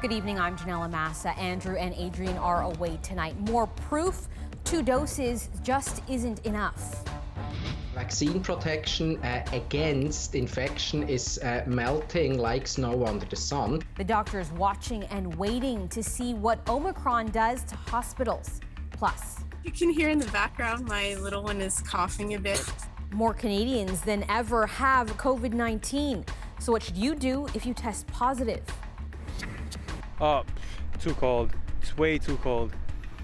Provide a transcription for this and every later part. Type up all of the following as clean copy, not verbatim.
Good evening, I'm Janelle Massa. Andrew and Adrienne are away tonight. More proof 2 doses just isn't enough. Vaccine protection against infection is melting like snow under the sun. The doctors watching and waiting to see what Omicron does to hospitals. Plus, you can hear in the background my little one is coughing a bit. More Canadians than ever have COVID-19. So what should you do if you test positive? Oh, too cold. It's way too cold.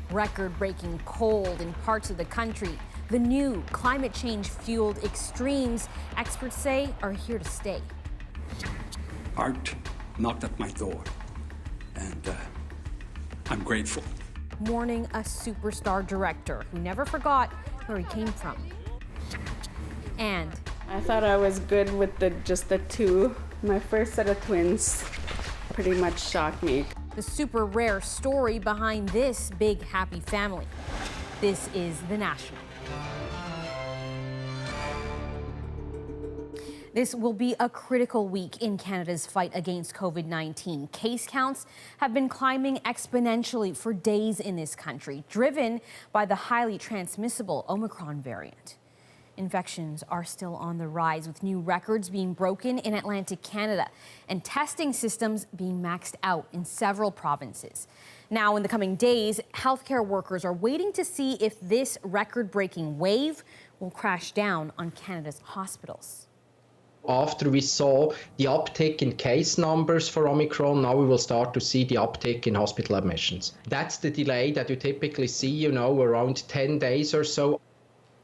Record-breaking cold in parts of the country. The new climate change-fueled extremes, experts say, are here to stay. Art knocked at my door, and I'm grateful. Mourning a superstar director who never forgot where he came from. And I thought I was good with just the 2. My first set of twins pretty much shocked me. The super rare story behind this big happy family. This is The National. This will be a critical week in Canada's fight against COVID-19. Case counts have been climbing exponentially for days in this country, driven by the highly transmissible Omicron variant. Infections are still on the rise, with new records being broken in Atlantic Canada and testing systems being maxed out in several provinces. Now, in the coming days, healthcare workers are waiting to see if this record-breaking wave will crash down on Canada's hospitals. After we saw the uptick in case numbers for Omicron, now we will start to see the uptick in hospital admissions. That's the delay that you typically see, around 10 days or so.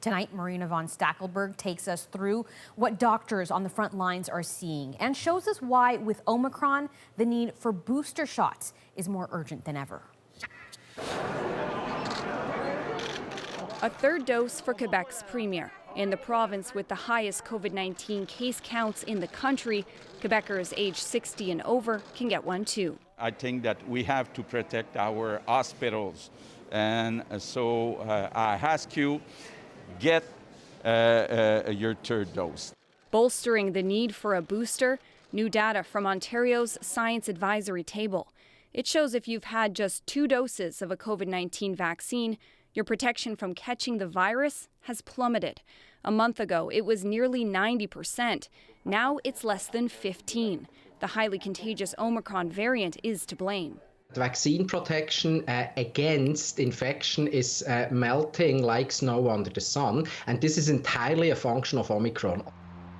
Tonight, Marina von Stackelberg takes us through what doctors on the front lines are seeing and shows us why, with Omicron, the need for booster shots is more urgent than ever. A third dose for Quebec's premier. In the province with the highest COVID-19 case counts in the country, Quebecers aged 60 and over can get one too. I think that we have to protect our hospitals. And so I ask you, get your third dose. Bolstering the need for a booster, new data from Ontario's Science Advisory Table. It shows if you've had just 2 doses of a COVID-19 vaccine, your protection from catching the virus has plummeted. A month ago, it was nearly 90%. Now it's less than 15%. The highly contagious Omicron variant is to blame. Vaccine protection against infection is melting like snow under the sun, and this is entirely a function of Omicron.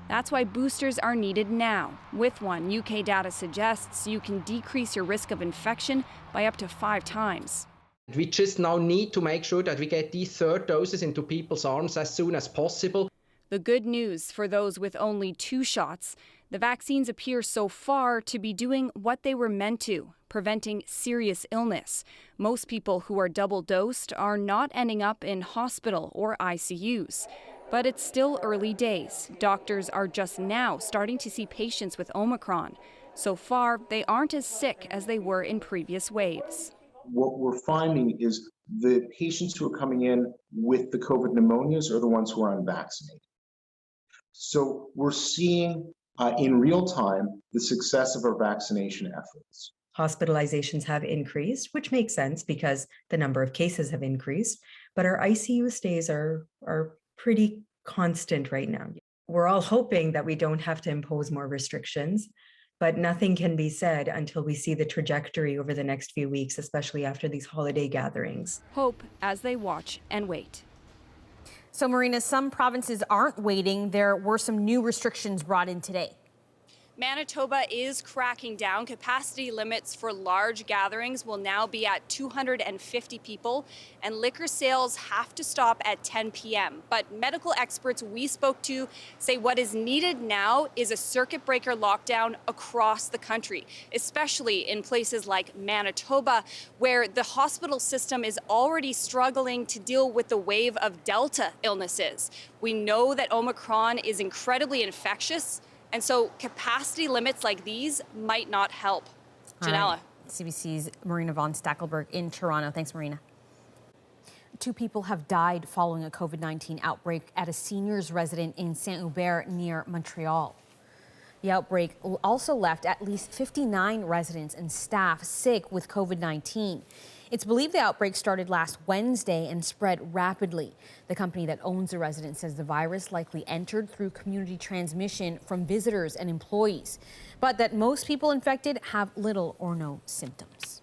That's why boosters are needed now. With one, UK data suggests you can decrease your risk of infection by up to 5 times. We just now need to make sure that we get these third doses into people's arms as soon as possible. The good news for those with only 2 shots, the vaccines appear so far to be doing what they were meant to, preventing serious illness. Most people who are double dosed are not ending up in hospital or ICUs. But it's still early days. Doctors are just now starting to see patients with Omicron. So far, they aren't as sick as they were in previous waves. What we're finding is the patients who are coming in with the COVID pneumonias are the ones who are unvaccinated. So we're seeing in real time the success of our vaccination efforts. Hospitalizations have increased, which makes sense because the number of cases have increased, but our ICU stays are pretty constant right now. We're all hoping that we don't have to impose more restrictions, but nothing can be said until we see the trajectory over the next few weeks, especially after these holiday gatherings. Hope as they watch and wait. So, Marina, some provinces aren't waiting. There were some new restrictions brought in today. Manitoba is cracking down. Capacity limits for large gatherings will now be at 250 people, and liquor sales have to stop at 10 p.m. But medical experts we spoke to say what is needed now is a circuit breaker lockdown across the country, especially in places like Manitoba, where the hospital system is already struggling to deal with the wave of Delta illnesses. We know that Omicron is incredibly infectious, and so capacity limits like these might not help. Janella. CBC's Marina von Stackelberg in Toronto. Thanks, Marina. 2 people have died following a COVID-19 outbreak at a seniors resident in Saint-Hubert near Montreal. The outbreak also left at least 59 residents and staff sick with COVID-19. It's believed the outbreak started last Wednesday and spread rapidly. The company that owns the residence says the virus likely entered through community transmission from visitors and employees, but that most people infected have little or no symptoms.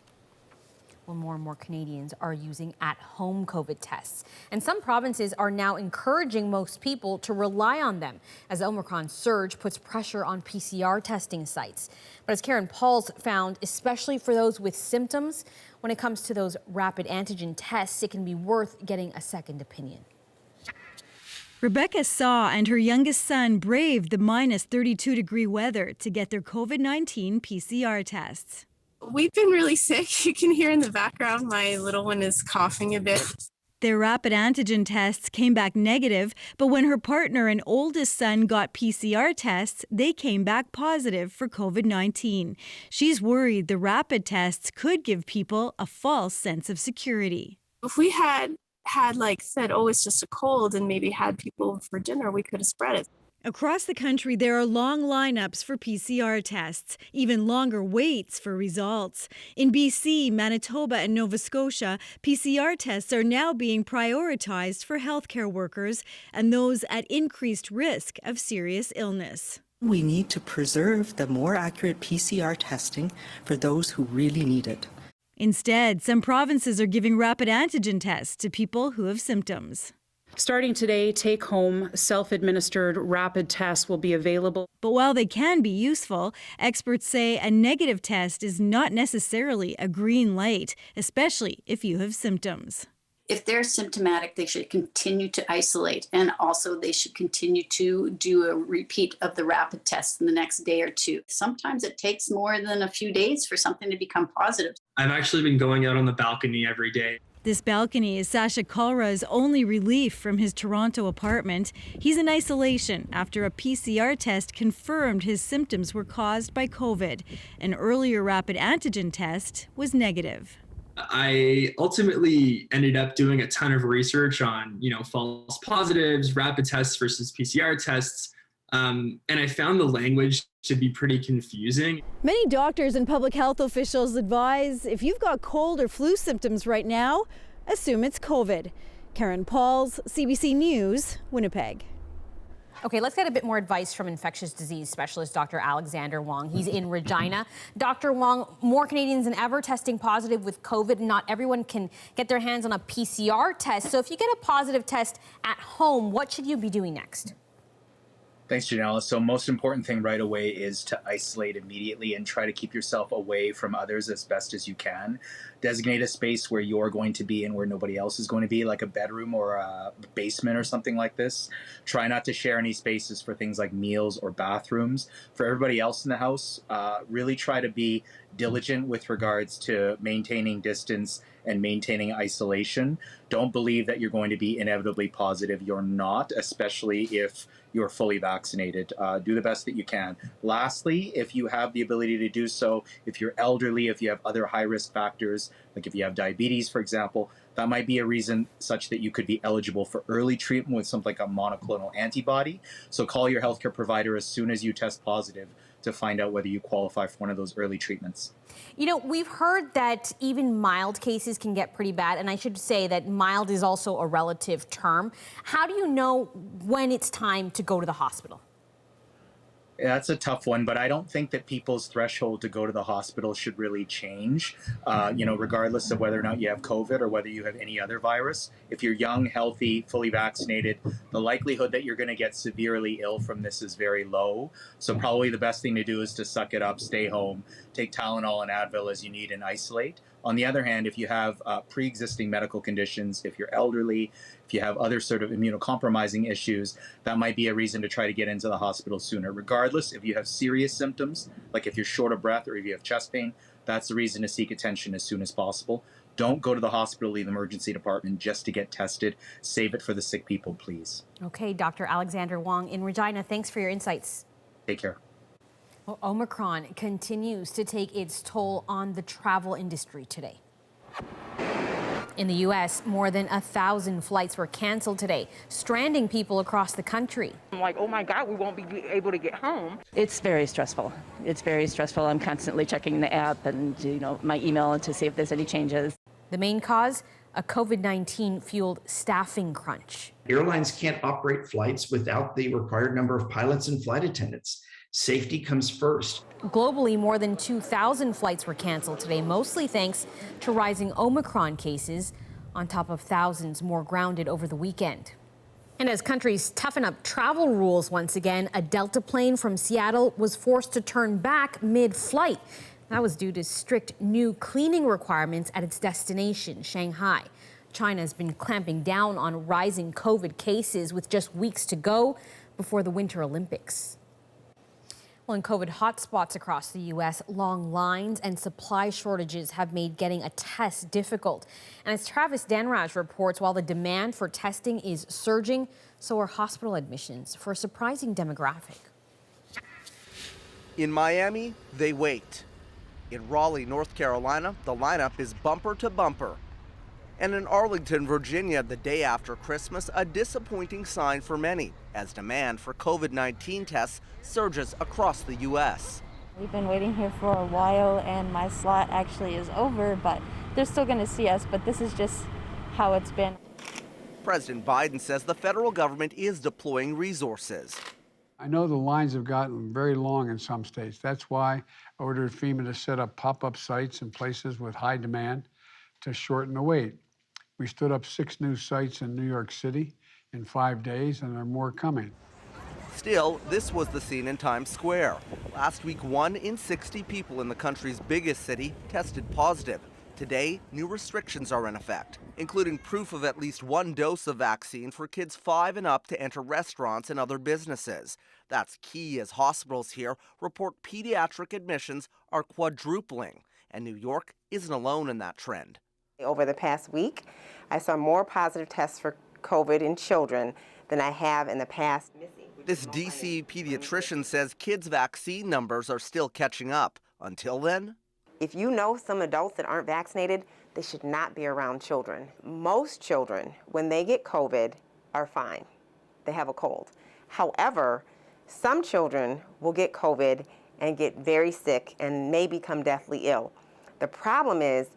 Well, more and more Canadians are using at-home COVID tests, and some provinces are now encouraging most people to rely on them as the Omicron surge puts pressure on PCR testing sites. But as Karen Pauls found, especially for those with symptoms, when it comes to those rapid antigen tests, it can be worth getting a second opinion. Rebecca Saw and her youngest son braved the minus 32-degree weather to get their COVID-19 PCR tests. We've been really sick. You can hear in the background my little one is coughing a bit. Their rapid antigen tests came back negative, but when her partner and oldest son got PCR tests, they came back positive for COVID-19. She's worried the rapid tests could give people a false sense of security. If we had said, oh, it's just a cold and maybe had people for dinner, we could have spread it. Across the country, there are long lineups for PCR tests, even longer waits for results. In BC, Manitoba, and Nova Scotia, PCR tests are now being prioritized for healthcare workers and those at increased risk of serious illness. We need to preserve the more accurate PCR testing for those who really need it. Instead, some provinces are giving rapid antigen tests to people who have symptoms. Starting today, take-home, self-administered rapid tests will be available. But while they can be useful, experts say a negative test is not necessarily a green light, especially if you have symptoms. If they're symptomatic, they should continue to isolate, and also they should continue to do a repeat of the rapid test in the next day or two. Sometimes it takes more than a few days for something to become positive. I've actually been going out on the balcony every day. This balcony is Sasha Kalra's only relief from his Toronto apartment. He's in isolation after a PCR test confirmed his symptoms were caused by COVID. An earlier rapid antigen test was negative. I ultimately ended up doing a ton of research on, false positives, rapid tests versus PCR tests. And I found the language to be pretty confusing. Many doctors and public health officials advise if you've got cold or flu symptoms right now, assume it's COVID. Karen Pauls, CBC News, Winnipeg. Okay, let's get a bit more advice from infectious disease specialist Dr. Alexander Wong. He's in Regina. Dr. Wong, more Canadians than ever testing positive with COVID. Not everyone can get their hands on a PCR test. So if you get a positive test at home, what should you be doing next? Thanks, Janelle. So most important thing right away is to isolate immediately and try to keep yourself away from others as best as you can. Designate a space where you're going to be and where nobody else is going to be, like a bedroom or a basement or something like this. Try not to share any spaces for things like meals or bathrooms. For everybody else in the house, really try to be diligent with regards to maintaining distance and maintaining isolation. Don't believe that you're going to be inevitably positive. You're not, especially if you're fully vaccinated. Do the best that you can. Lastly, if you have the ability to do so, if you're elderly, if you have other high-risk factors, like if you have diabetes, for example, that might be a reason such that you could be eligible for early treatment with something like a monoclonal antibody. So call your healthcare provider as soon as you test positive to find out whether you qualify for one of those early treatments. We've heard that even mild cases can get pretty bad, and I should say that mild is also a relative term. How do you know when it's time to go to the hospital? Yeah, that's a tough one, but I don't think that people's threshold to go to the hospital should really change, regardless of whether or not you have COVID or whether you have any other virus. If you're young, healthy, fully vaccinated, the likelihood that you're going to get severely ill from this is very low. So probably the best thing to do is to suck it up, stay home, take Tylenol and Advil as you need, and isolate. On the other hand, if you have pre-existing medical conditions, if you're elderly, if you have other sort of immunocompromising issues, that might be a reason to try to get into the hospital sooner. Regardless, if you have serious symptoms, like if you're short of breath or if you have chest pain, that's the reason to seek attention as soon as possible. Don't go to the hospital, the emergency department just to get tested. Save it for the sick people, please. Okay, Dr. Alexander Wong in Regina, thanks for your insights. Take care. Well, Omicron continues to take its toll on the travel industry today. In the U.S., more than 1,000 flights were canceled today, stranding people across the country. I'm like, oh my God, we won't be able to get home. It's very stressful. It's very stressful. I'm constantly checking the app and, my email to see if there's any changes. The main cause, a COVID-19 fueled staffing crunch. Airlines can't operate flights without the required number of pilots and flight attendants. Safety comes first. Globally, more than 2,000 flights were canceled today, mostly thanks to rising Omicron cases, on top of thousands more grounded over the weekend. And as countries toughen up travel rules once again, a Delta plane from Seattle was forced to turn back mid-flight. That was due to strict new cleaning requirements at its destination, Shanghai. China has been clamping down on rising COVID cases with just weeks to go before the Winter Olympics. Well, in COVID hotspots across the U.S., long lines and supply shortages have made getting a test difficult. And as Travis Danraj reports, while the demand for testing is surging, so are hospital admissions for a surprising demographic. In Miami, they wait. In Raleigh, North Carolina, the lineup is bumper to bumper. And in Arlington, Virginia, the day after Christmas, a disappointing sign for many, as demand for COVID-19 tests surges across the U.S. We've been waiting here for a while, and my slot actually is over, but they're still going to see us, but this is just how it's been. President Biden says the federal government is deploying resources. I know the lines have gotten very long in some states. That's why I ordered FEMA to set up pop-up sites in places with high demand to shorten the wait. We stood up 6 new sites in New York City in 5 days, and there are more coming. Still, this was the scene in Times Square. Last week, 1 in 60 people in the country's biggest city tested positive. Today, new restrictions are in effect, including proof of at least 1 dose of vaccine for kids 5 and up to enter restaurants and other businesses. That's key as hospitals here report pediatric admissions are quadrupling, and New York isn't alone in that trend. Over the past week, I saw more positive tests for COVID in children than I have in the past. This D.C. pediatrician says kids' vaccine numbers are still catching up. Until then, if you know some adults that aren't vaccinated, they should not be around children. Most children, when they get COVID, are fine. They have a cold. However, some children will get COVID and get very sick and may become deathly ill. The problem is,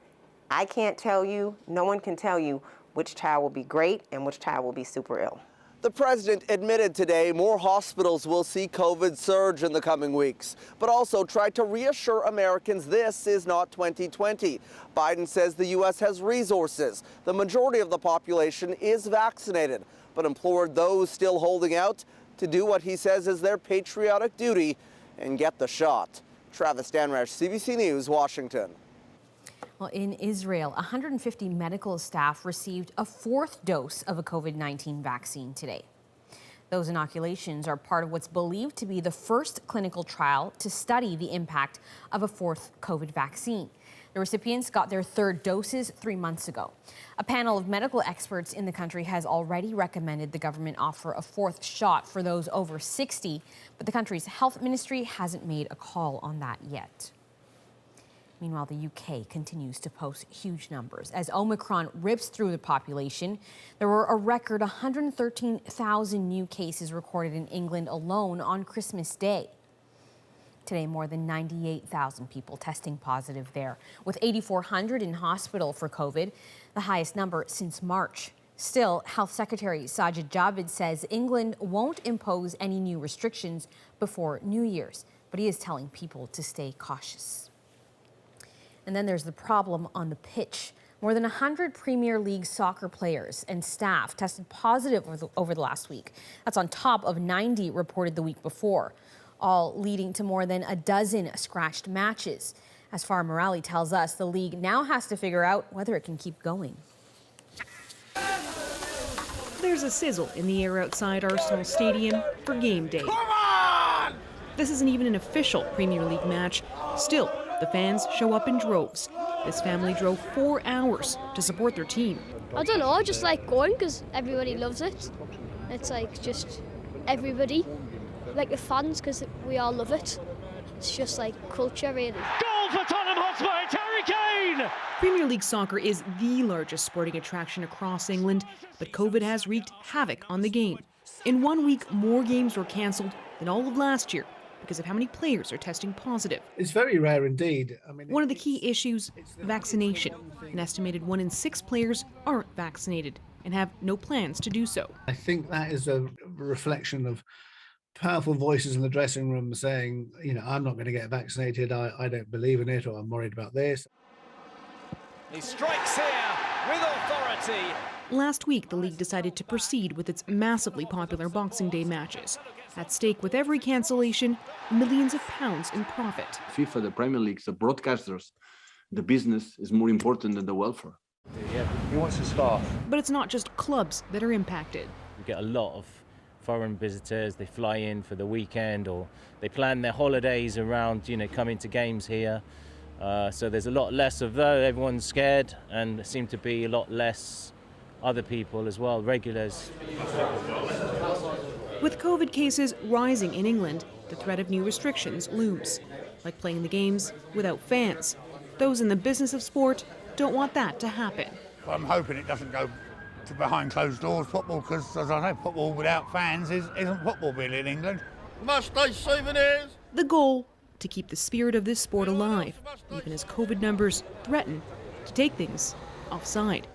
I can't tell you, no one can tell you which child will be great and which child will be super ill. the president admitted today more hospitals will see COVID surge in the coming weeks, but also tried to reassure Americans this is not 2020. Biden says the U.S. has resources. The majority of the population is vaccinated, but implored those still holding out to do what he says is their patriotic duty and get the shot. Travis Danraj, CBC News, Washington. Well, in Israel, 150 medical staff received a 4th dose of a COVID-19 vaccine today. Those inoculations are part of what's believed to be the first clinical trial to study the impact of a 4th COVID vaccine. The recipients got their 3rd doses 3 months ago. A panel of medical experts in the country has already recommended the government offer a 4th shot for those over 60, but the country's health ministry hasn't made a call on that yet. Meanwhile, the UK continues to post huge numbers. As Omicron rips through the population, there were a record 113,000 new cases recorded in England alone on Christmas Day. Today, more than 98,000 people testing positive there, with 8,400 in hospital for COVID, the highest number since March. Still, Health Secretary Sajid Javid says England won't impose any new restrictions before New Year's, but he is telling people to stay cautious. And then there's the problem on the pitch. More than 100 Premier League soccer players and staff tested positive over the last week. That's on top of 90 reported the week before, all leading to more than a dozen scratched matches. As Farah Morali tells us, the league now has to figure out whether it can keep going. There's a sizzle in the air outside Arsenault Stadium for game day. Come on! This isn't even an official Premier League match. Still, the fans show up in droves. This family drove 4 hours to support their team. I don't know, I just like going because everybody loves it. It's like just everybody, like the fans, because we all love it. It's just like culture, really. Goal for Tottenham Hotspur, it's Harry Kane! Premier League soccer is the largest sporting attraction across England, but COVID has wreaked havoc on the game. In 1 week, more games were cancelled than all of last year because of how many players are testing positive. It's very rare indeed. I mean, one of the key issues, vaccination. An estimated 1 in 6 players aren't vaccinated and have no plans to do so. I think that is a reflection of powerful voices in the dressing room saying, you know, I'm not going to get vaccinated, I don't believe in it, or I'm worried about this. He strikes here with authority. Last week, the league decided to proceed with its massively popular Boxing Day matches. At stake with every cancellation, millions of pounds in profit. FIFA, the Premier League, the broadcasters, the business is more important than the welfare. Yeah, he wants to scarf. But it's not just clubs that are impacted. We get a lot of foreign visitors. They fly in for the weekend or they plan their holidays around, coming to games here. So there's a lot less of those. Everyone's scared, and there seem to be a lot less other people as well, regulars. With COVID cases rising in England, the threat of new restrictions looms, like playing the games without fans. Those in the business of sport don't want that to happen. I'm hoping it doesn't go to behind closed doors football, because, as I know, football without fans isn't football really in England. Must-they souvenirs? The goal, to keep the spirit of this sport alive, even as COVID numbers threaten to take things offside.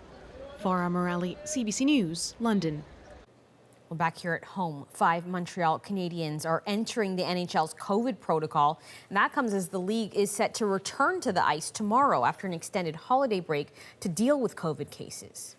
Farah Morali, CBC News, London. Well, back here at home, 5 Montreal Canadiens are entering the NHL's COVID protocol. And that comes as the league is set to return to the ice tomorrow after an extended holiday break to deal with COVID cases.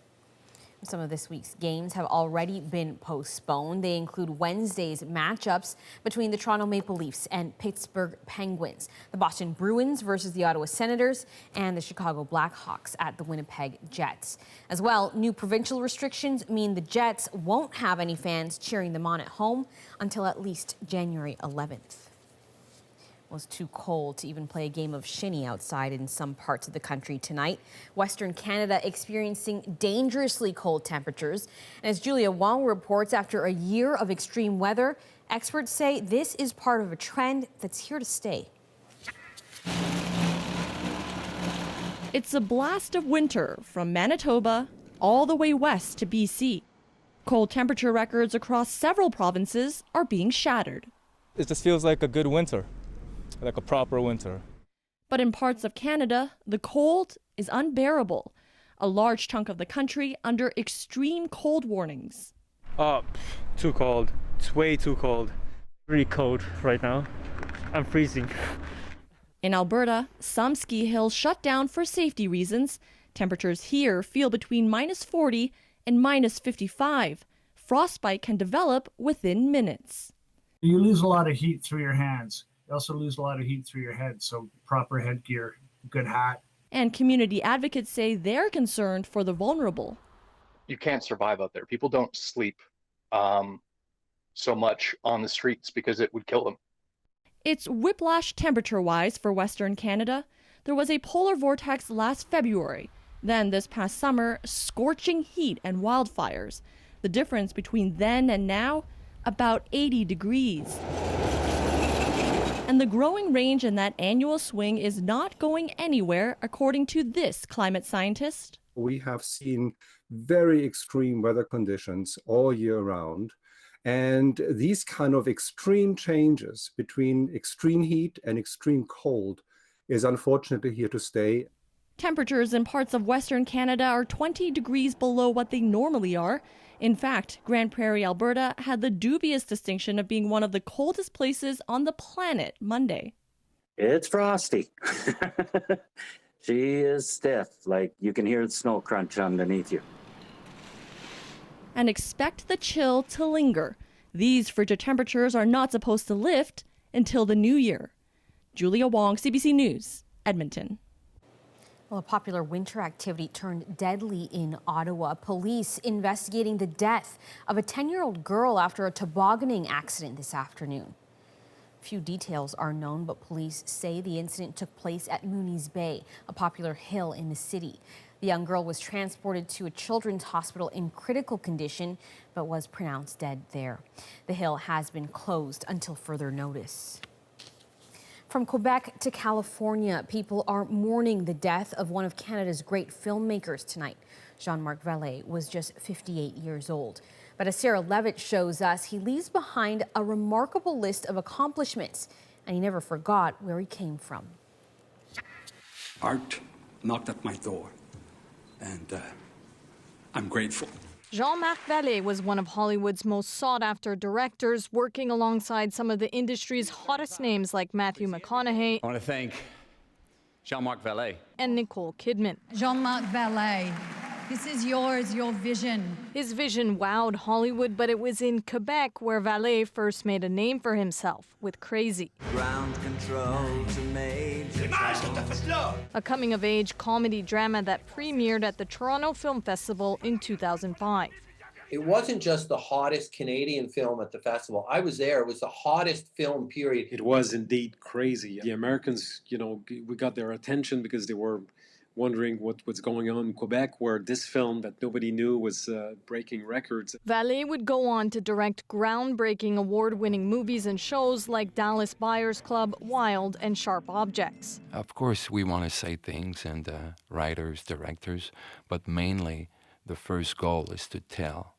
Some of this week's games have already been postponed. They include Wednesday's matchups between the Toronto Maple Leafs and Pittsburgh Penguins, the Boston Bruins versus the Ottawa Senators, and the Chicago Blackhawks at the Winnipeg Jets. As well, new provincial restrictions mean the Jets won't have any fans cheering them on at home until at least January 11th. It was too cold to even play a game of shinny outside in some parts of the country tonight. Western Canada experiencing dangerously cold temperatures. And as Julia Wong reports, after a year of extreme weather, experts say this is part of a trend that's here to stay. It's a blast of winter from Manitoba all the way west to BC. Cold temperature records across several provinces are being shattered. It just feels like a good winter. Like a proper winter. But in parts of Canada, the cold is unbearable. A large chunk of the country under extreme cold warnings. Too cold. It's way too cold. Really cold right now. I'm freezing. In Alberta, some ski hills shut down for safety reasons. Temperatures here feel between -40 and -55. Frostbite can develop within minutes. You lose a lot of heat through your hands. You also lose a lot of heat through your head, so proper headgear, good hat. And community advocates say they're concerned for the vulnerable. You can't survive out there. People don't sleep so much on the streets because it would kill them. It's whiplash temperature-wise for Western Canada. There was a polar vortex last February. Then this past summer, scorching heat and wildfires. The difference between then and now, about 80 degrees. And the growing range in that annual swing is not going anywhere, according to this climate scientist. We have seen very extreme weather conditions all year round. And these kind of extreme changes between extreme heat and extreme cold is unfortunately here to stay. Temperatures in parts of Western Canada are 20 degrees below what they normally are. In fact, Grand Prairie, Alberta had the dubious distinction of being one of the coldest places on the planet Monday. It's frosty. She is stiff, like you can hear the snow crunch underneath you. And expect the chill to linger. These frigid temperatures are not supposed to lift until the new year. Julia Wong, CBC News, Edmonton. Well, a popular winter activity turned deadly in Ottawa. Police investigating the death of a 10-year-old girl after a tobogganing accident this afternoon. Few details are known, but police say the incident took place at Mooney's Bay, a popular hill in the city. The young girl was transported to a children's hospital in critical condition, but was pronounced dead there. The hill has been closed until further notice. From Quebec to California, people are mourning the death of one of Canada's great filmmakers tonight. Jean-Marc Vale was just 58 years old. But as Sarah Levitt shows us, he leaves behind a remarkable list of accomplishments, and he never forgot where he came from. Art knocked at my door, and I'm grateful. Jean-Marc Vale was one of Hollywood's most sought-after directors, working alongside some of the industry's hottest names like Matthew McConaughey. I want to thank Jean-Marc Vale And Nicole Kidman. Jean-Marc Vale, this is yours, your vision. His vision wowed Hollywood, but it was in Quebec where Vale first made a name for himself with Crazy. Ground control to Major. A coming-of-age comedy drama that premiered at the Toronto Film Festival in 2005. It wasn't just the hottest Canadian film at the festival. I was there. It was the hottest film, period. It was indeed crazy. The Americans, we got their attention because they were wondering what's going on in Quebec, where this film that nobody knew was breaking records. Vale would go on to direct groundbreaking award-winning movies and shows like Dallas Buyers Club, Wild, and Sharp Objects. Of course, we want to say things, and writers, directors, but mainly the first goal is to tell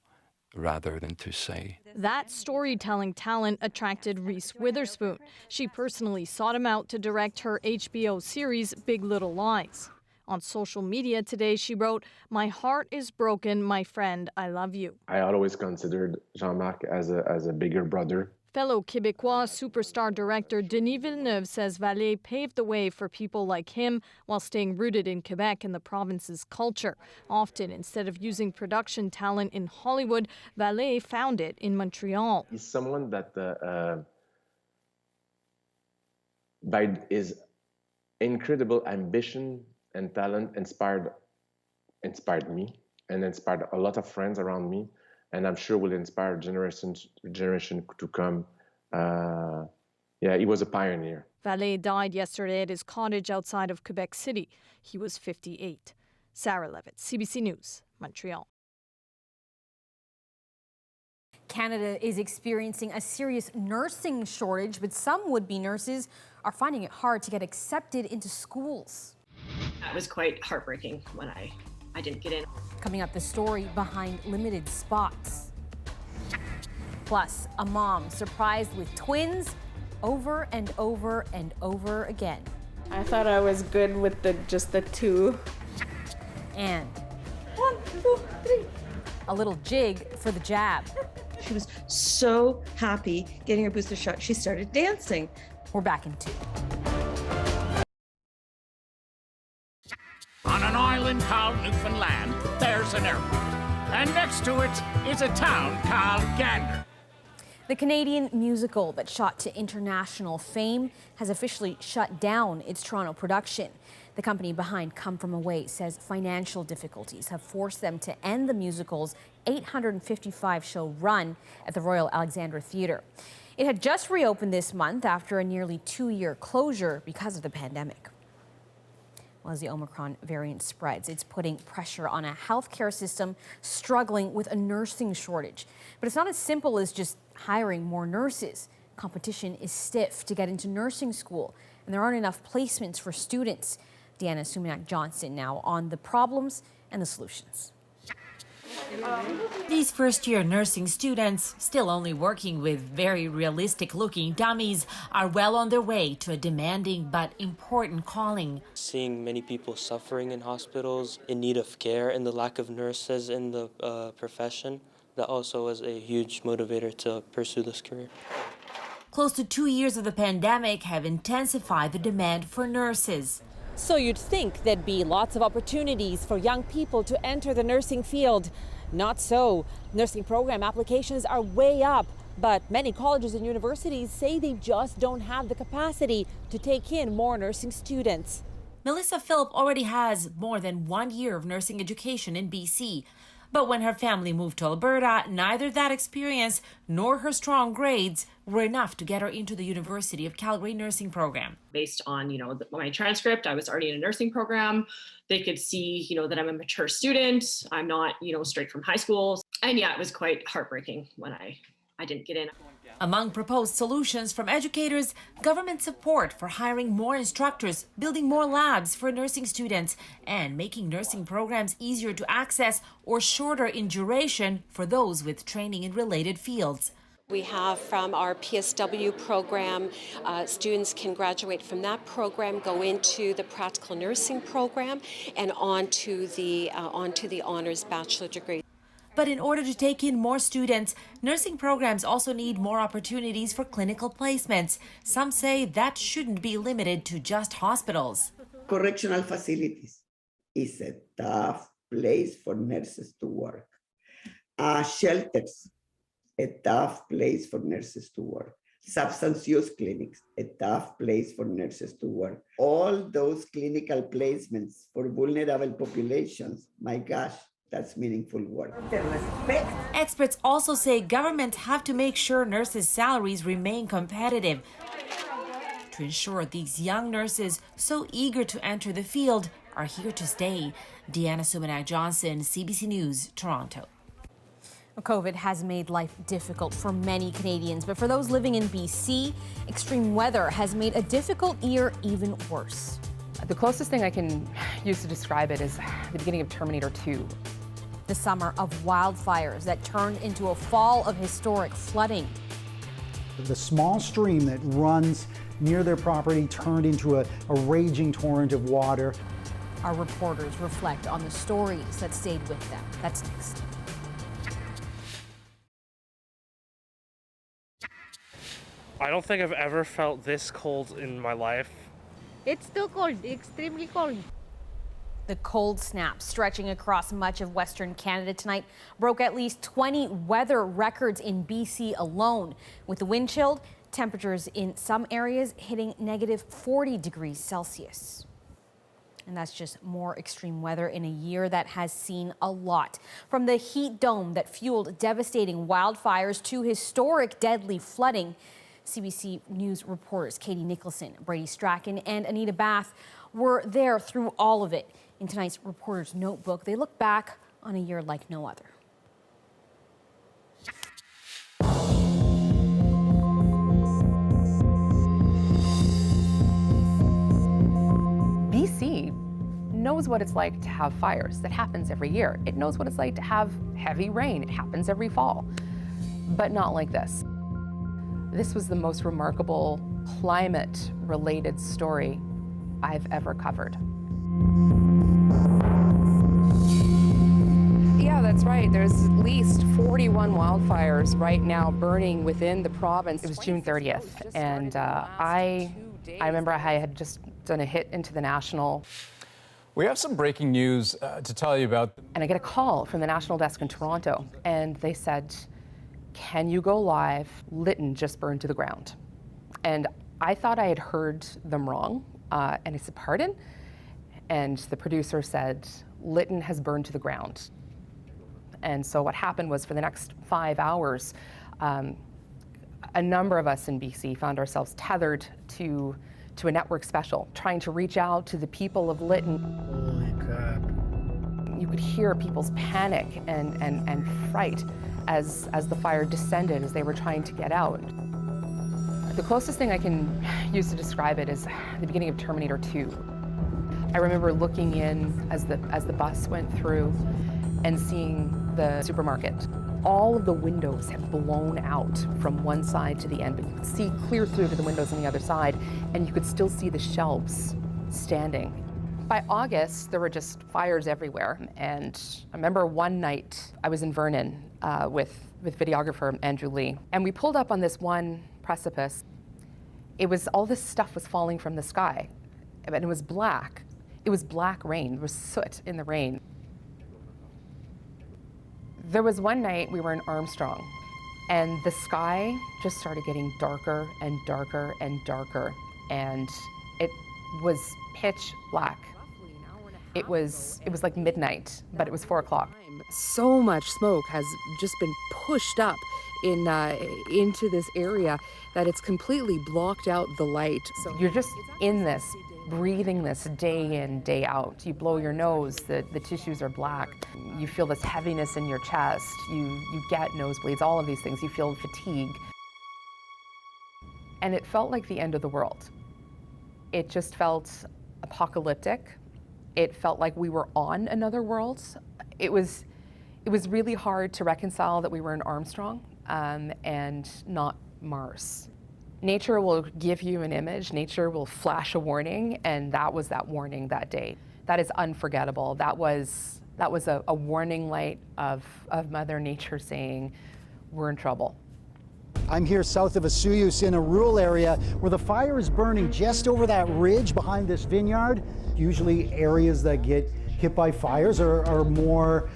rather than to say. That storytelling talent attracted Reese Witherspoon. She personally sought him out to direct her HBO series Big Little Lies. On social media today, she wrote, "My heart is broken, my friend, I love you." I always considered Jean-Marc as a bigger brother. Fellow Québécois superstar director Denis Villeneuve says Vale paved the way for people like him while staying rooted in Quebec and the province's culture. Often, instead of using production talent in Hollywood, Vale found it in Montreal. He's someone that by his incredible ambition and talent inspired me and inspired a lot of friends around me, and I'm sure will inspire generation to come. He was a pioneer. Vale died yesterday at his cottage outside of Quebec City. He was 58. Sarah Levitt, CBC News, Montreal. Canada is experiencing a serious nursing shortage, but some would-be nurses are finding it hard to get accepted into schools. That was quite heartbreaking when I didn't get in. Coming up, the story behind limited spots. Plus, a mom surprised with twins over and over and over again. I thought I was good with just the two. And 1, 2, 3. A little jig for the jab. She was so happy getting her booster shot, she started dancing. We're back in 2. On an island called Newfoundland, there's an airport. And next to it is a town called Gander. The Canadian musical that shot to international fame has officially shut down its Toronto production. The company behind Come From Away says financial difficulties have forced them to end the musical's 855-show run at the Royal Alexandra Theatre. It had just reopened this month after a nearly 2-year closure because of the pandemic. Well, as the Omicron variant spreads, it's putting pressure on a healthcare system struggling with a nursing shortage. But it's not as simple as just hiring more nurses. Competition is stiff to get into nursing school, and there aren't enough placements for students. Deanna Suminak-Johnson now on the problems and the solutions. These first-year nursing students, still only working with very realistic-looking dummies, are well on their way to a demanding but important calling. Seeing many people suffering in hospitals, in need of care, and the lack of nurses in the profession, that also was a huge motivator to pursue this career. Close to 2 years of the pandemic have intensified the demand for nurses. So you'd think there'd be lots of opportunities for young people to enter the nursing field. Not so. Nursing program applications are way up, but many colleges and universities say they just don't have the capacity to take in more nursing students. Melissa Phillip already has more than 1 year of nursing education in BC. But when her family moved to Alberta, neither that experience nor her strong grades were enough to get her into the University of Calgary nursing program. Based on, my transcript, I was already in a nursing program. They could see, that I'm a mature student. I'm not, straight from high school. And yeah, it was quite heartbreaking when I didn't get in. Among proposed solutions from educators, government support for hiring more instructors, building more labs for nursing students, and making nursing programs easier to access or shorter in duration for those with training in related fields. We have from our PSW program, students can graduate from that program, go into the practical nursing program, and onto the honors bachelor degree. But in order to take in more students, nursing programs also need more opportunities for clinical placements. Some say that shouldn't be limited to just hospitals. Correctional facilities is a tough place for nurses to work. Shelters, a tough place for nurses to work. Substance use clinics, a tough place for nurses to work. All those clinical placements for vulnerable populations, my gosh, that's meaningful work. Experts also say governments have to make sure nurses' salaries remain competitive to ensure these young nurses so eager to enter the field are here to stay. Deanna Sumanak-Johnson, CBC News, Toronto. COVID has made life difficult for many Canadians, but for those living in BC, extreme weather has made a difficult year even worse. The closest thing I can use to describe it is the beginning of Terminator 2. The summer of wildfires that turned into a fall of historic flooding. The small stream that runs near their property turned into a raging torrent of water. Our reporters reflect on the stories that stayed with them. That's next. I don't think I've ever felt this cold in my life. It's still cold, extremely cold. The cold snap stretching across much of Western Canada tonight broke at least 20 weather records in BC alone. With the wind chill, temperatures in some areas hitting negative 40 degrees Celsius. And that's just more extreme weather in a year that has seen a lot. From the heat dome that fueled devastating wildfires to historic deadly flooding, CBC News reporters Katie Nicholson, Brady Strachan, and Anita Bath were there through all of it. In tonight's Reporter's Notebook, they look back on a year like no other. BC knows what it's like to have fires. That happens every year. It knows what it's like to have heavy rain. It happens every fall, but not like this. This was the most remarkable climate-related story I've ever covered. Yeah, that's right. There's at least 41 wildfires right now burning within the province. It was June 30th, and I remember I had just done a hit into the National. We have some breaking news to tell you about. And I get a call from the National desk in Toronto, and they said, "Can you go live? Lytton just burned to the ground." And I thought I had heard them wrong, and I said, "Pardon?" And the producer said, "Lytton has burned to the ground." And so what happened was, for the next 5 hours, a number of us in BC found ourselves tethered to a network special, trying to reach out to the people of Lytton. Holy crap. You could hear people's panic and fright as the fire descended, as they were trying to get out. The closest thing I can use to describe it is the beginning of Terminator 2. I remember looking in as the bus went through and seeing the supermarket. All of the windows had blown out from one side to the end, but you could see clear through to the windows on the other side, and you could still see the shelves standing. By August, there were just fires everywhere, and I remember one night I was in Vernon with videographer Andrew Lee, and we pulled up on this one precipice. All this stuff was falling from the sky, and it was black. It was black rain. There was soot in the rain. There was one night we were in Armstrong, and the sky just started getting darker and darker and darker, and it was pitch black. It was like midnight, but it was 4 o'clock. So much smoke has just been pushed up into this area that it's completely blocked out the light. So you're just in this, breathing this day in, day out. You blow your nose, the tissues are black. You feel this heaviness in your chest. You get nosebleeds, all of these things. You feel fatigue. And it felt like the end of the world. It just felt apocalyptic. It felt like we were on another world. It was really hard to reconcile that we were in Armstrong and not Mars. Nature will give you an image, nature will flash a warning, and that was that warning that day. That is unforgettable. That was a warning light of Mother Nature saying, we're in trouble. I'm here south of Asuyus in a rural area where the fire is burning just over that ridge behind this vineyard. Usually areas that get hit by fires are more,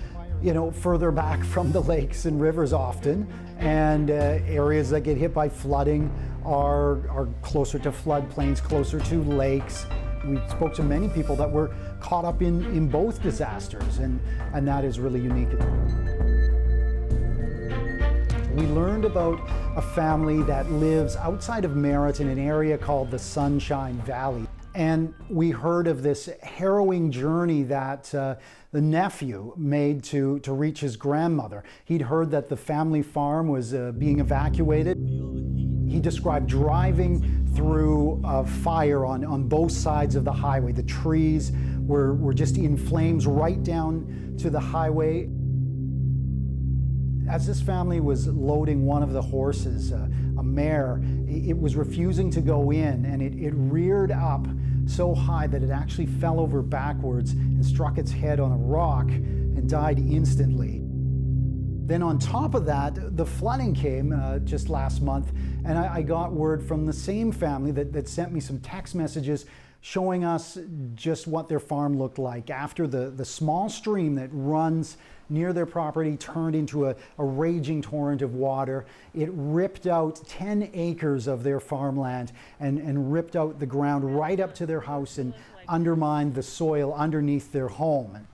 further back from the lakes and rivers often, and areas that get hit by flooding are closer to floodplains, closer to lakes. We spoke to many people that were caught up in both disasters, and that is really unique. We learned about a family that lives outside of Merritt in an area called the Sunshine Valley. And we heard of this harrowing journey that the nephew made to reach his grandmother. He'd heard that the family farm was being evacuated. He described driving through a fire on both sides of the highway. The trees were just in flames right down to the highway. As this family was loading one of the horses, a mare, it was refusing to go in, and it reared up so high that it actually fell over backwards and struck its head on a rock and died instantly. Then on top of that, the flooding came just last month, and I got word from the same family that sent me some text messages showing us just what their farm looked like after the small stream that runs near their property turned into a raging torrent of water. It ripped out 10 acres of their farmland and ripped out the ground right up to their house and undermined the soil underneath their home.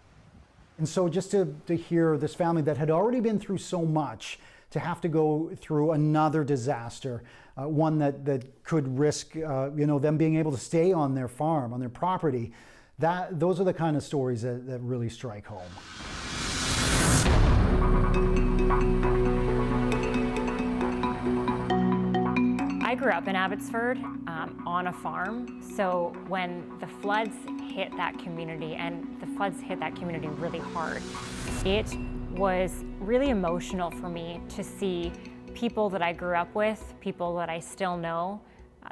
And so just to hear this family that had already been through so much to have to go through another disaster, one that could risk them being able to stay on their farm, on their property, those are the kind of stories that really strike home. I grew up in Abbotsford on a farm, so when the floods hit that community, and the floods hit that community really hard, it was really emotional for me to see people that I grew up with, people that I still know,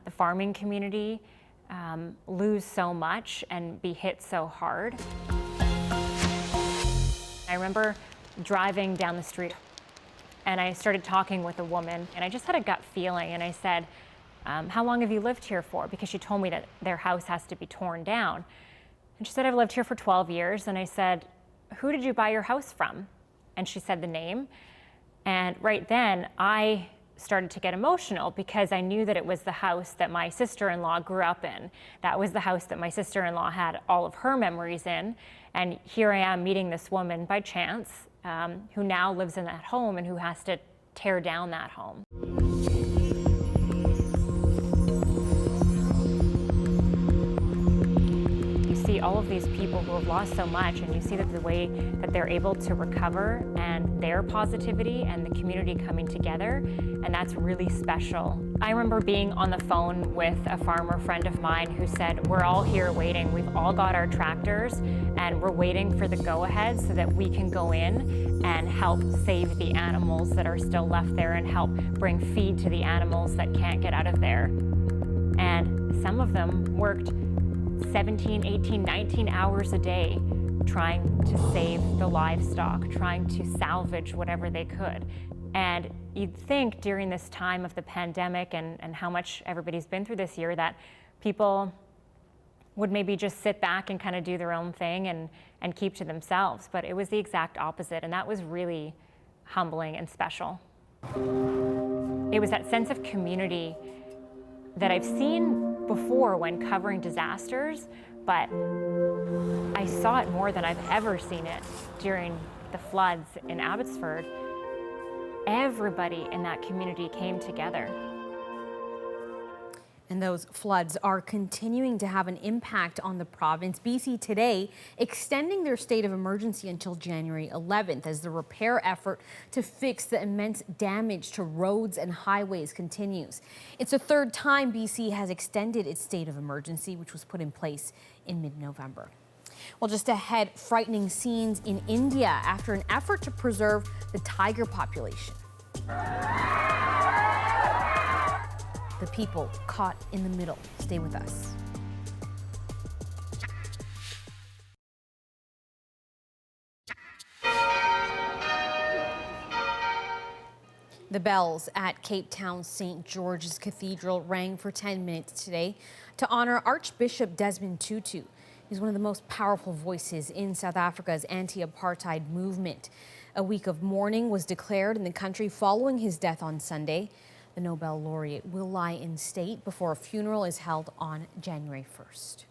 the farming community, lose so much and be hit so hard. I remember driving down the street and I started talking with a woman, and I just had a gut feeling, and I said, how long have you lived here for? Because she told me that their house has to be torn down. And she said, I've lived here for 12 years. And I said, who did you buy your house from? And she said the name. And right then I started to get emotional because I knew that it was the house that my sister-in-law grew up in. That was the house that my sister-in-law had all of her memories in. And here I am meeting this woman by chance, who now lives in that home and who has to tear down that home. You see all of these people who have lost so much, and you see that the way that they're able to recover and their positivity and the community coming together, and that's really special. I remember being on the phone with a farmer friend of mine who said, we're all here waiting. We've all got our tractors and we're waiting for the go-ahead so that we can go in and help save the animals that are still left there and help bring feed to the animals that can't get out of there. And some of them worked 17, 18, 19 hours a day trying to save the livestock, trying to salvage whatever they could. And you'd think during this time of the pandemic and how much everybody's been through this year that people would maybe just sit back and kind of do their own thing and keep to themselves. But it was the exact opposite, and that was really humbling and special. It was that sense of community that I've seen before when covering disasters, but I saw it more than I've ever seen it during the floods in Abbotsford. Everybody in that community came together. And those floods are continuing to have an impact on the province. BC today extending their state of emergency until January 11th as the repair effort to fix the immense damage to roads and highways continues. It's the third time BC has extended its state of emergency, which was put in place in mid-November. Well, just ahead, frightening scenes in India after an effort to preserve the tiger population. The people caught in the middle. Stay with us. The bells at Cape Town's St. George's Cathedral rang for 10 minutes today to honor Archbishop Desmond Tutu. He's one of the most powerful voices in South Africa's anti-apartheid movement. A week of mourning was declared in the country following his death on Sunday. The Nobel laureate will lie in state before a funeral is held on January 1st.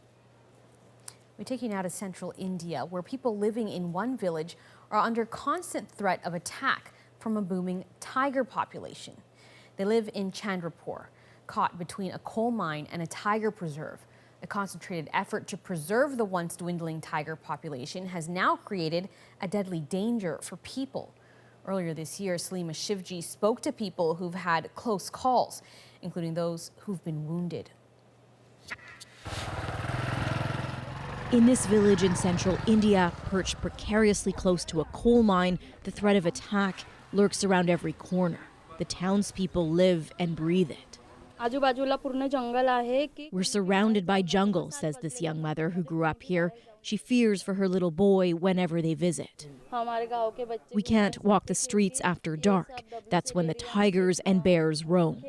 We take you now to central India, where people living in one village are under constant threat of attack from a booming tiger population. They live in Chandrapur, caught between a coal mine and a tiger preserve. A concentrated effort to preserve the once dwindling tiger population has now created a deadly danger for people. Earlier this year, Salima Shivji spoke to people who've had close calls, including those who've been wounded. In this village in central India, perched precariously close to a coal mine, the threat of attack lurks around every corner. The townspeople live and breathe it. We're surrounded by jungle, says this young mother who grew up here. She fears for her little boy whenever they visit. We can't walk the streets after dark. That's when the tigers and bears roam.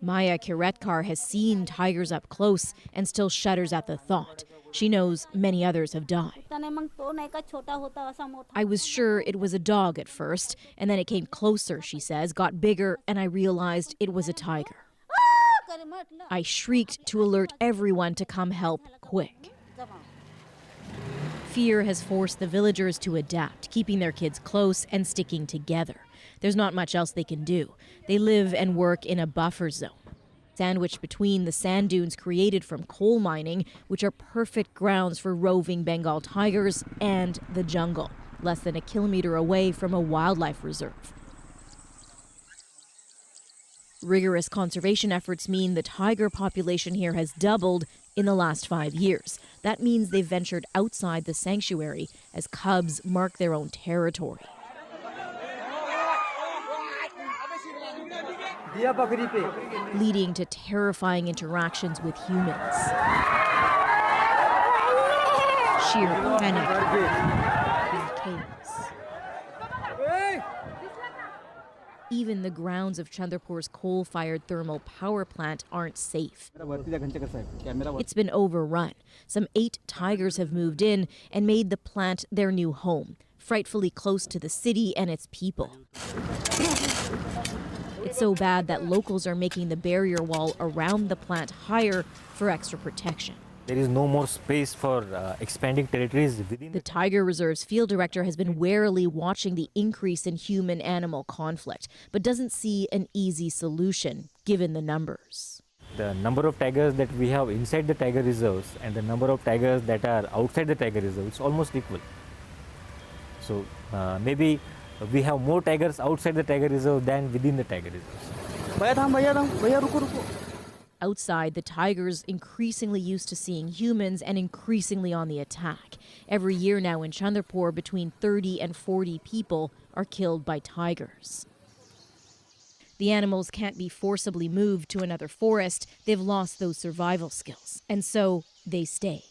Maya Kiretkar has seen tigers up close and still shudders at the thought. She knows many others have died. I was sure it was a dog at first, and then it came closer, she says, got bigger, and I realized it was a tiger. I shrieked to alert everyone to come help quick. Fear has forced the villagers to adapt, keeping their kids close and sticking together. There's not much else they can do. They live and work in a buffer zone, sandwiched between the sand dunes created from coal mining, which are perfect grounds for roving Bengal tigers, and the jungle, less than a kilometer away from a wildlife reserve. Rigorous conservation efforts mean the tiger population here has doubled in the last 5 years. That means they've ventured outside the sanctuary as cubs mark their own territory. Leading to terrifying interactions with humans. Sheer panic and chaos. Even the grounds of Chandrapur's coal-fired thermal power plant aren't safe. It's been overrun. Some 8 tigers have moved in and made the plant their new home, frightfully close to the city and its people. It's so bad that locals are making the barrier wall around the plant higher for extra protection. There is no more space for expanding territories within the Tiger Reserve's field director has been warily watching the increase in human-animal conflict, but doesn't see an easy solution, given the numbers. The number of tigers that we have inside the tiger reserves and the number of tigers that are outside the tiger reserves is almost equal. So maybe we have more tigers outside the tiger reserve than within the tiger reserves. Outside, the tigers increasingly used to seeing humans and increasingly on the attack. Every year now in Chandrapur, between 30 and 40 people are killed by tigers. The animals can't be forcibly moved to another forest. They've lost those survival skills, and so they stay.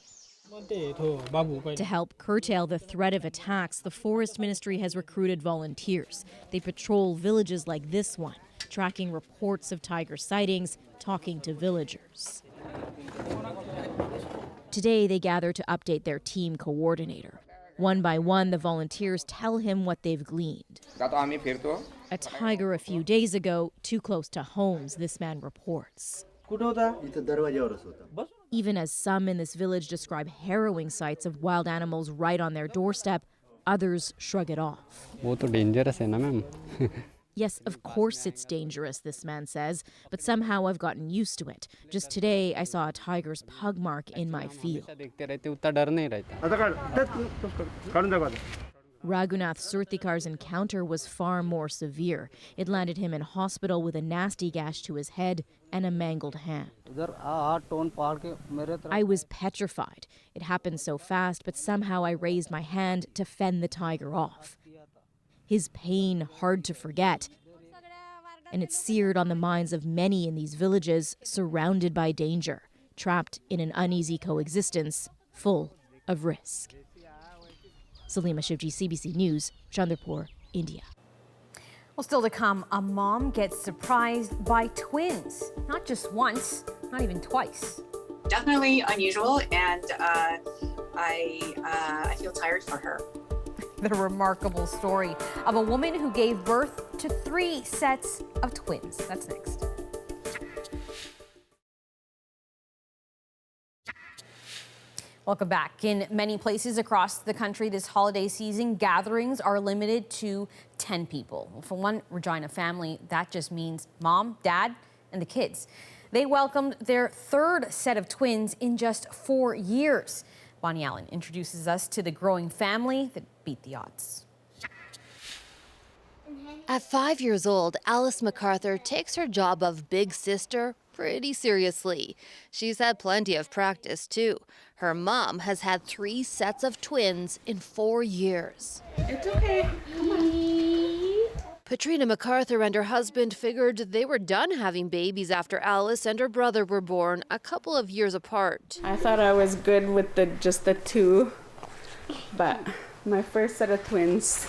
To help curtail the threat of attacks, the Forest Ministry has recruited volunteers. They patrol villages like this one, tracking reports of tiger sightings, talking to villagers. Today, they gather to update their team coordinator. One by one, the volunteers tell him what they've gleaned. A tiger a few days ago, too close to homes, this man reports. Even as some in this village describe harrowing sights of wild animals right on their doorstep, others shrug it off. Yes, of course it's dangerous, this man says, but somehow I've gotten used to it. Just today, I saw a tiger's pug mark in my field. Raghunath Surthikar's encounter was far more severe. It landed him in hospital with a nasty gash to his head and a mangled hand. I was petrified. It happened so fast, but somehow I raised my hand to fend the tiger off. His pain hard to forget, and it seared on the minds of many in these villages surrounded by danger, trapped in an uneasy coexistence full of risk. Salima Shivji, CBC News, Chandrapur, India. Well, still to come, a mom gets surprised by twins. Not just once, not even twice. Definitely unusual, and I feel tired for her. The remarkable story of a woman who gave birth to 3 sets of twins. That's next. Welcome back. In many places across the country this holiday season, gatherings are limited to 10 people. For one Regina family, that just means mom, dad, and the kids. They welcomed their 3rd set of twins in just 4 years. Bonnie Allen introduces us to the growing family that beat the odds. At 5 years old, Alice Mcarthur takes her job of big sister pretty seriously. She's had plenty of practice too. Her mom has had 3 sets of twins in 4 years. It's okay. Come on. Patrina Mcarthur and her husband figured they were done having babies after Alice and her brother were born a couple of years apart. I thought I was good with just the 2, but my first set of twins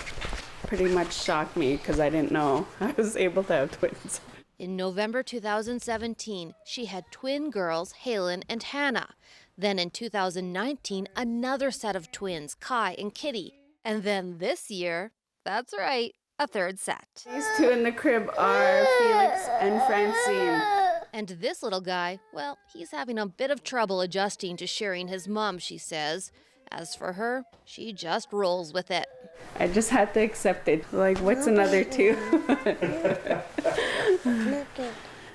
pretty much shocked me because I didn't know I was able to have twins. In November 2017, she had twin girls, Halen and Hannah. Then in 2019, another set of twins, Kai and Kitty. And then this year, that's right, a 3rd set. These 2 in the crib are Felix and Francine. And this little guy, well, he's having a bit of trouble adjusting to sharing his mom, she says. As for her, she just rolls with it. I just had to accept it. Like, what's another 2?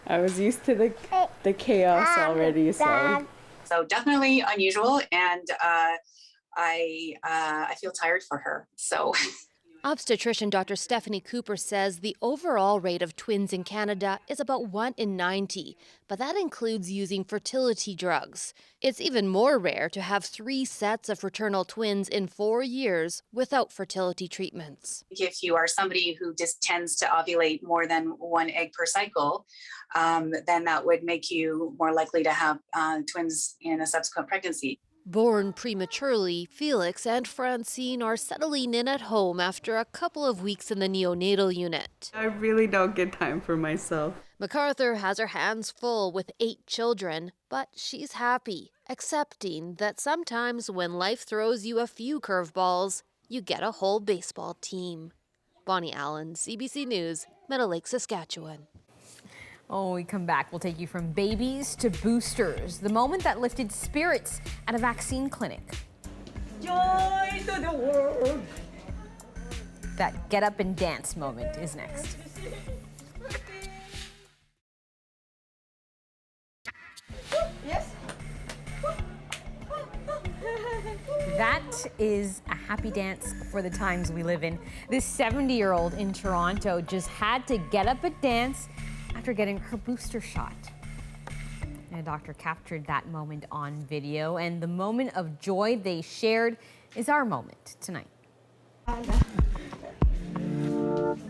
I was used to the chaos already, so. So definitely unusual, and I feel tired for her. So. Obstetrician Dr. Stephanie Cooper says the overall rate of twins in Canada is about 1 in 90, but that includes using fertility drugs. It's even more rare to have 3 sets of fraternal twins in 4 years without fertility treatments. If you are somebody who just tends to ovulate more than 1 egg per cycle, then that would make you more likely to have twins in a subsequent pregnancy. Born prematurely, Felix and Francine are settling in at home after a couple of weeks in the neonatal unit. I really don't get time for myself. Mcarthur has her hands full with 8 children, but she's happy, accepting that sometimes when life throws you a few curveballs, you get a whole baseball team. Bonnie Allen, CBC News, Meadow Lake, Saskatchewan. Oh, we come back. We'll take you from babies to boosters. The moment that lifted spirits at a vaccine clinic. Joy to the world. That get up and dance moment is next. Yes. That is a happy dance for the times we live in. This 70-year-old in Toronto just had to get up and dance after getting her booster shot. And a doctor captured that moment on video, and the moment of joy they shared is our moment tonight.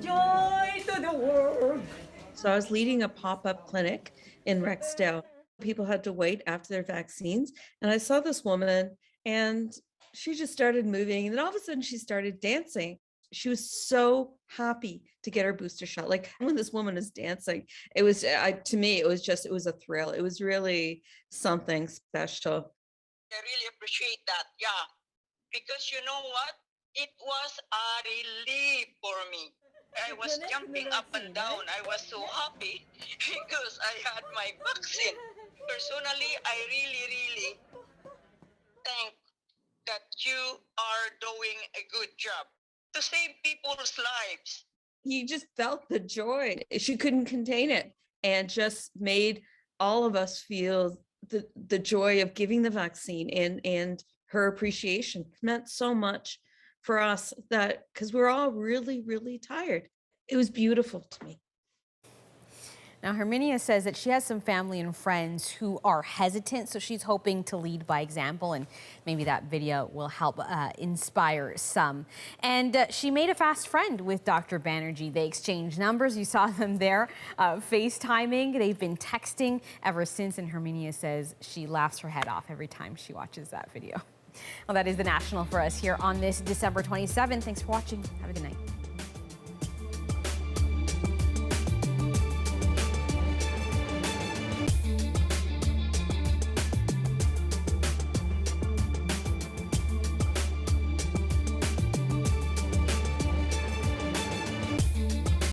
Joy to the world. So I was leading a pop-up clinic in Rexdale. People had to wait after their vaccines, and I saw this woman, and she just started moving, and then all of a sudden she started dancing. She was so happy to get her booster shot. Like when this woman is dancing, it was, to me, it was a thrill. It was really something special. I really appreciate that, yeah. Because you know what? It was a relief for me. I was jumping up and down. I was so happy because I had my vaccine. Personally, I really think that you are doing a good job to save people's lives. you just felt the joy. She couldn't contain it, and just made all of us feel the joy of giving the vaccine, and her appreciation meant so much for us, that because we're all really, really tired. It was beautiful to me. Now, Herminia says that she has some family and friends who are hesitant, so she's hoping to lead by example, and maybe that video will help inspire some. And she made a fast friend with Dr. Banerjee. They exchanged numbers. You saw them there FaceTiming. They've been texting ever since, and Herminia says she laughs her head off every time she watches that video. Well, that is the National for us here on this December 27th. Thanks for watching. Have a good night.